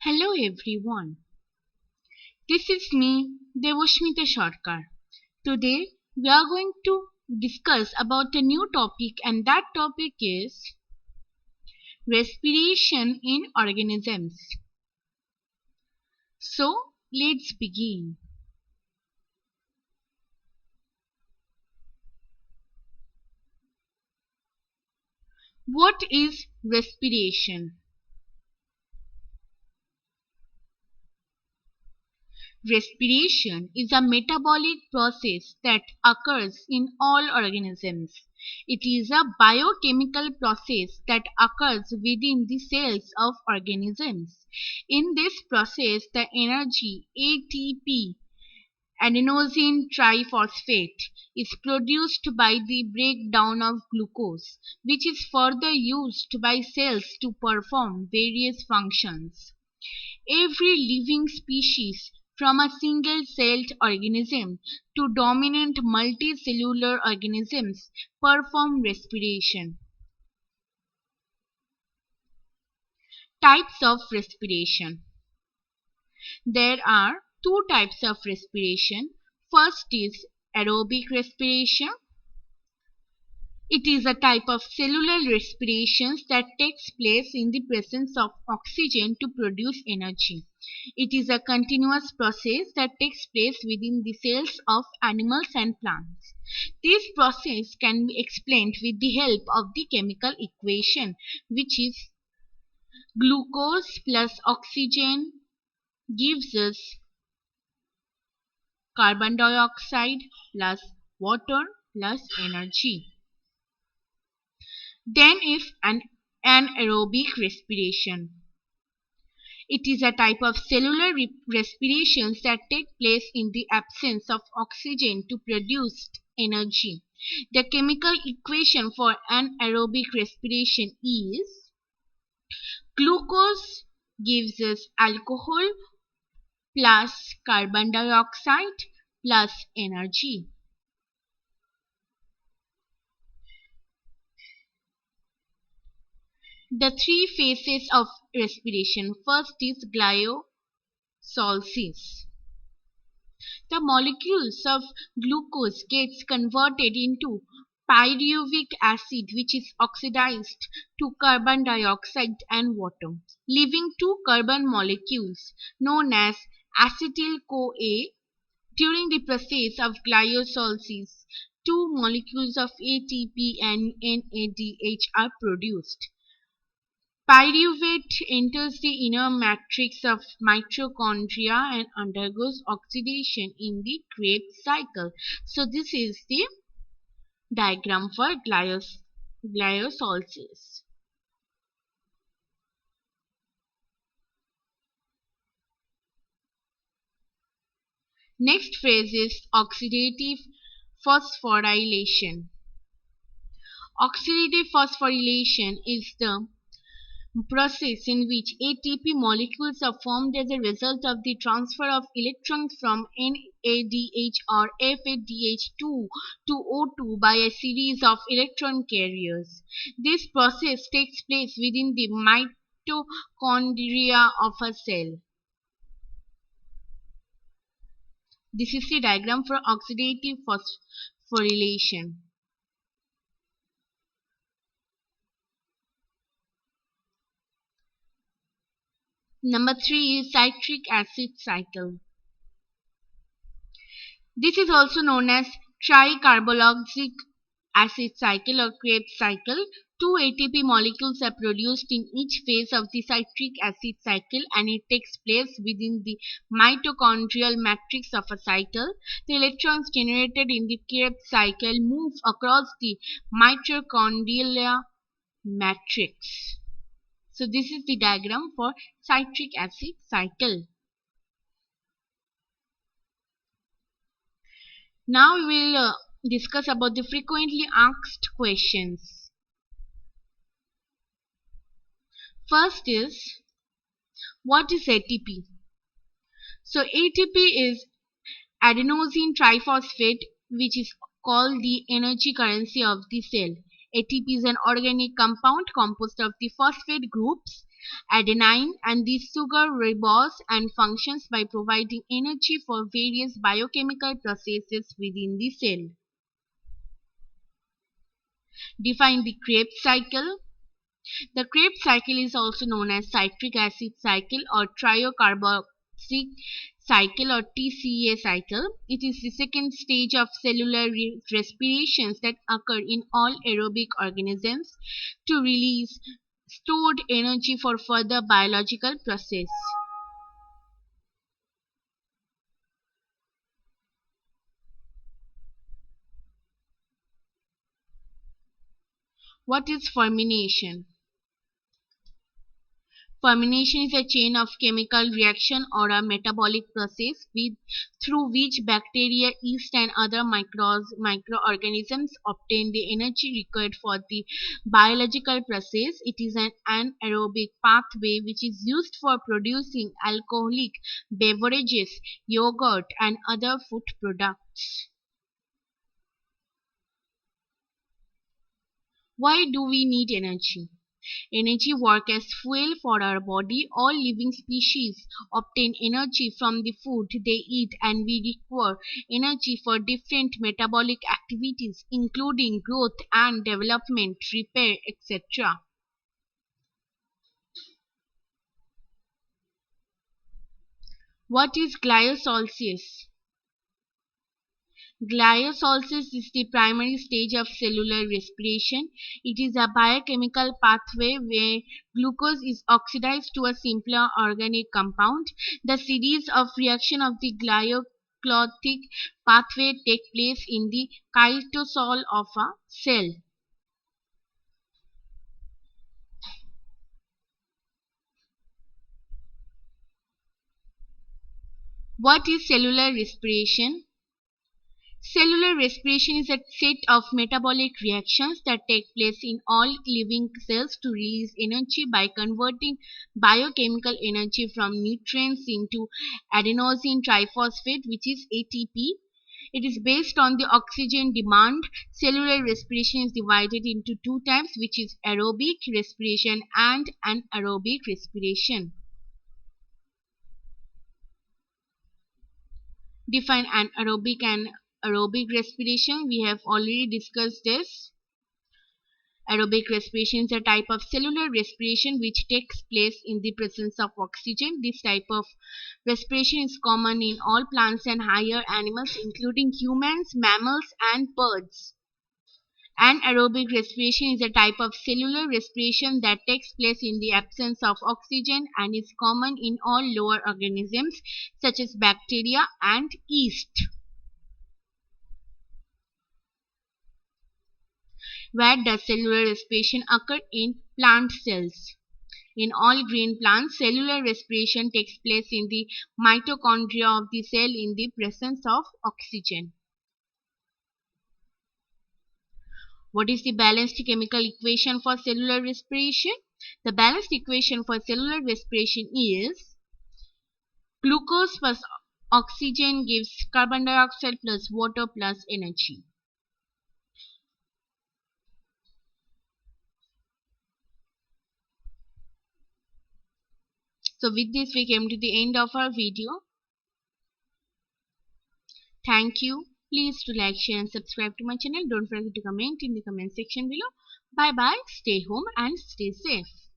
Hello everyone, this is me Devoshmita Sarkar. Today we are going to discuss about a new topic, and that topic is respiration in organisms. So let's begin. What is respiration? Respiration is a metabolic process that occurs in all organisms. It is a biochemical process that occurs within the cells of organisms. In this process, the energy ATP, adenosine triphosphate, is produced by the breakdown of glucose, which is further used by cells to perform various functions. Every living species, from a single-celled organism to dominant multicellular organisms, perform respiration. Types of respiration. There are two types of respiration. First is aerobic respiration. It is a type of cellular respirations that takes place in the presence of oxygen to produce energy. It is a continuous process that takes place within the cells of animals and plants. This process can be explained with the help of the chemical equation, which is glucose plus oxygen gives us carbon dioxide plus water plus energy. Then is an anaerobic respiration. It is a type of cellular respirations that take place in the absence of oxygen to produce energy. The chemical equation for anaerobic respiration is glucose gives us alcohol plus carbon dioxide plus energy. The three phases of respiration. First is glycolysis. The molecules of glucose gets converted into pyruvic acid, which is oxidized to carbon dioxide and water, leaving two carbon molecules known as acetyl-CoA. During the process of glycolysis, two molecules of ATP and NADH are produced. Pyruvate enters the inner matrix of mitochondria and undergoes oxidation in the Krebs cycle. So this is the diagram for glycolysis. Next phase is oxidative phosphorylation. Oxidative phosphorylation is the process in which ATP molecules are formed as a result of the transfer of electrons from NADH or FADH2 to O2 by a series of electron carriers. This process takes place within the mitochondria of a cell. This is the diagram for oxidative phosphorylation. Number 3 is citric acid cycle. This is also known as tricarboxylic acid cycle or Krebs cycle. Two ATP molecules are produced in each phase of the citric acid cycle, and it takes place within the mitochondrial matrix of a cycle. The electrons generated in the Krebs cycle move across the mitochondrial matrix. So this is the diagram for citric acid cycle. Now we will discuss about the frequently asked questions. First is, what is ATP? So ATP is adenosine triphosphate, which is called the energy currency of the cell. ATP is an organic compound composed of the phosphate groups adenine, and this sugar ribose and functions by providing energy for various biochemical processes within the cell. Define the Krebs cycle. The Krebs cycle is also known as citric acid cycle or triocarboxylic cycle or TCA cycle. It is the second stage of cellular respirations that occur in all aerobic organisms to release stored energy for further biological process. What is fermentation? Fermentation is a chain of chemical reaction or a metabolic process through which bacteria, yeast, and other microorganisms obtain the energy required for the biological process. It is an anaerobic pathway which is used for producing alcoholic beverages, yogurt, and other food products. Why do we need energy? Energy works as fuel for our body. All living species obtain energy from the food they eat, and we require energy for different metabolic activities including growth and development, repair, etc. What is glycolysis? Glycolysis is the primary stage of cellular respiration. It is a biochemical pathway where glucose is oxidized to a simpler organic compound. The series of reaction of the glycolytic pathway take place in the cytosol of a cell. What is cellular respiration? Cellular respiration is a set of metabolic reactions that take place in all living cells to release energy by converting biochemical energy from nutrients into adenosine triphosphate, which is ATP. It is based on the oxygen demand. Cellular respiration is divided into two types, which is aerobic respiration and anaerobic respiration. Define anaerobic and aerobic respiration. We have already discussed this. Aerobic respiration is a type of cellular respiration which takes place in the presence of oxygen. This type of respiration is common in all plants and higher animals including humans, mammals, and birds. Anaerobic respiration is a type of cellular respiration that takes place in the absence of oxygen and is common in all lower organisms such as bacteria and yeast. Where does cellular respiration occur? In plant cells. In all green plants, cellular respiration takes place in the mitochondria of the cell in the presence of oxygen. What is the balanced chemical equation for cellular respiration? The balanced equation for cellular respiration is glucose plus oxygen gives carbon dioxide plus water plus energy. So with this we came to the end of our video. Thank you. Please do like, share and subscribe to my channel. Don't forget to comment in the comment section below. Bye bye. Stay home and stay safe.